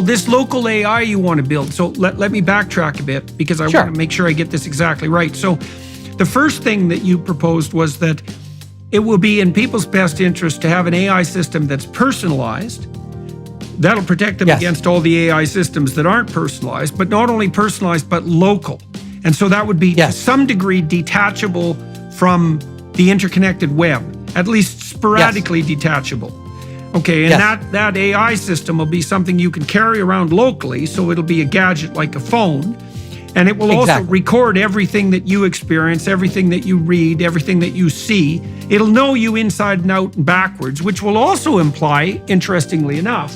this local AI you want to build. So let me backtrack a bit because I want to make sure I get this exactly right. So the first thing that you proposed was that it will be in people's best interest to have an AI system that's personalized. That'll protect them against all the AI systems that aren't personalized, but not only personalized, but local. And so that would be to some degree detachable from the interconnected web, at least sporadically detachable. Okay, and that AI system will be something you can carry around locally, so it'll be a gadget like a phone, and it will also record everything that you experience, everything that you read, everything that you see. It'll know you inside and out and backwards, which will also imply, interestingly enough,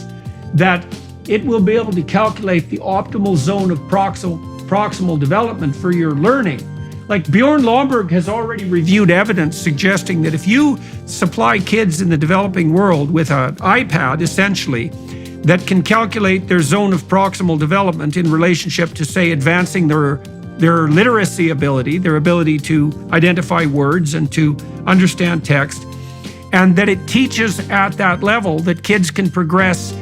that it will be able to calculate the optimal zone of proximal development for your learning. Like Bjorn Lomborg has already reviewed evidence suggesting that if you supply kids in the developing world with an iPad, essentially, that can calculate their zone of proximal development in relationship to, say, advancing their literacy ability, their ability to identify words and to understand text, and that it teaches at that level that kids can progress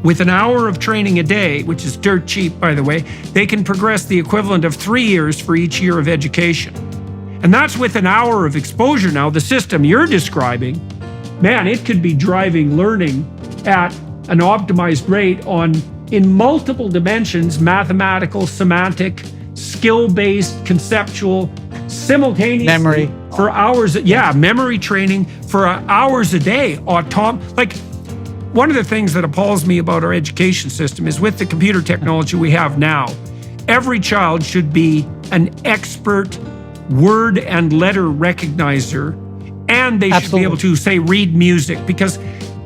with an hour of training a day, which is dirt cheap, by the way, they can progress the equivalent of 3 years for each year of education. And that's with an hour of exposure. Now, the system you're describing, man, it could be driving learning at an optimized rate in multiple dimensions, mathematical, semantic, skill-based, conceptual, simultaneously. Memory. For hours, memory training for hours a day. One of the things that appalls me about our education system is with the computer technology we have now, every child should be an expert word and letter recognizer, and they should be able to, say, read music, because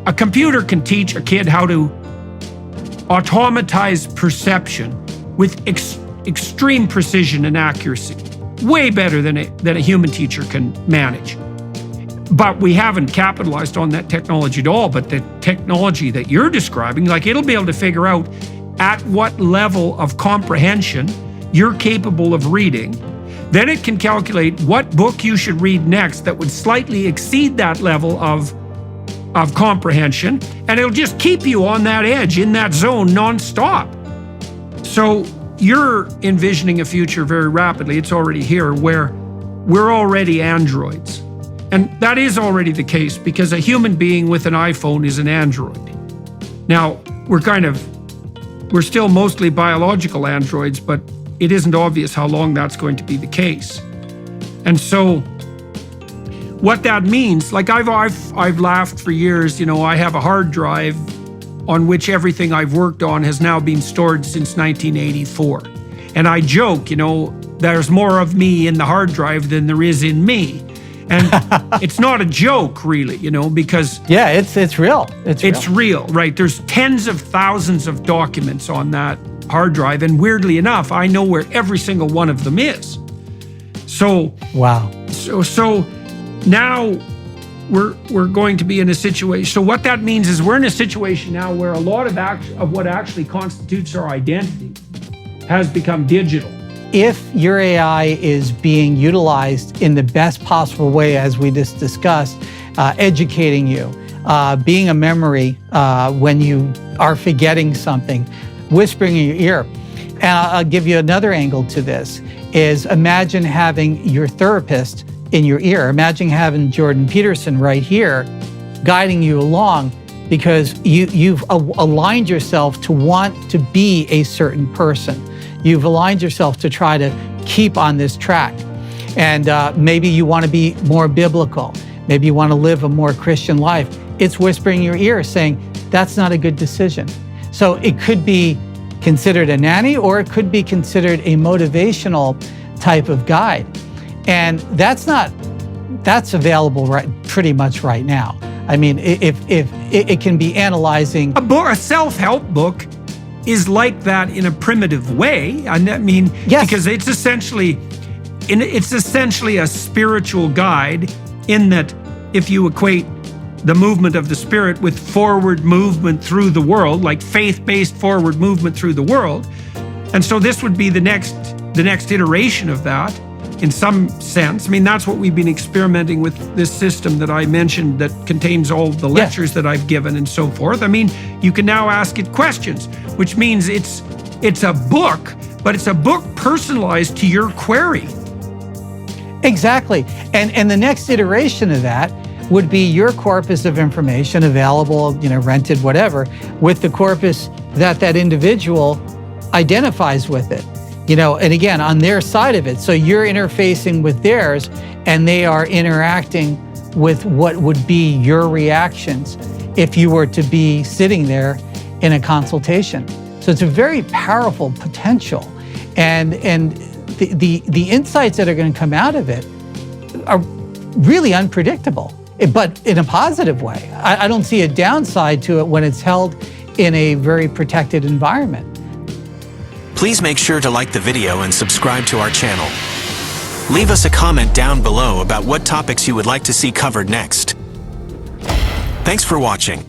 a computer can teach a kid how to automatize perception with extreme precision and accuracy, way better than a human teacher can manage. But we haven't capitalized on that technology at all. But the technology that you're describing, like, it'll be able to figure out at what level of comprehension you're capable of reading. Then it can calculate what book you should read next that would slightly exceed that level of comprehension, and it'll just keep you on that edge, in that zone, nonstop. So you're envisioning a future very rapidly, it's already here, where we're already androids. And that is already the case, because a human being with an iPhone is an android. Now, we're still mostly biological androids, but it isn't obvious how long that's going to be the case. And so what that means, like I've laughed for years, I have a hard drive on which everything I've worked on has now been stored since 1984. And I joke, there's more of me in the hard drive than there is in me. And it's not a joke, really, because it's real. It's real, right? There's tens of thousands of documents on that hard drive, and weirdly enough, I know where every single one of them is. So wow. So now we're going to be in a situation. So what that means is we're in a situation now where a lot of what actually constitutes our identity has become digital. If your AI is being utilized in the best possible way, as we just discussed, educating you, being a memory when you are forgetting something, whispering in your ear. And I'll give you another angle to this, is imagine having your therapist in your ear. Imagine having Jordan Peterson right here guiding you along, because you've aligned yourself to want to be a certain person. You've aligned yourself to try to keep on this track. And maybe you want to be more biblical. Maybe you want to live a more Christian life. It's whispering in your ear saying, that's not a good decision. So it could be considered a nanny, or it could be considered a motivational type of guide. And that's available pretty much right now. I mean, if it can be analyzing. A self-help book is like that in a primitive way. I mean, because it's essentially a spiritual guide, in that if you equate the movement of the spirit with forward movement through the world, like faith-based forward movement through the world. And so this would be the next iteration of that. in some sense. I mean, that's what we've been experimenting with, this system that I mentioned that contains all the lectures that I've given and so forth. I mean, you can now ask it questions, which means it's a book, but it's a book personalized to your query. Exactly. And the next iteration of that would be your corpus of information available, rented, whatever, with the corpus that individual identifies with it. And again, on their side of it. So you're interfacing with theirs, and they are interacting with what would be your reactions if you were to be sitting there in a consultation. So it's a very powerful potential. And the insights that are going to come out of it are really unpredictable, but in a positive way. I don't see a downside to it when it's held in a very protected environment. Please make sure to like the video and subscribe to our channel. Leave us a comment down below about what topics you would like to see covered next. Thanks for watching.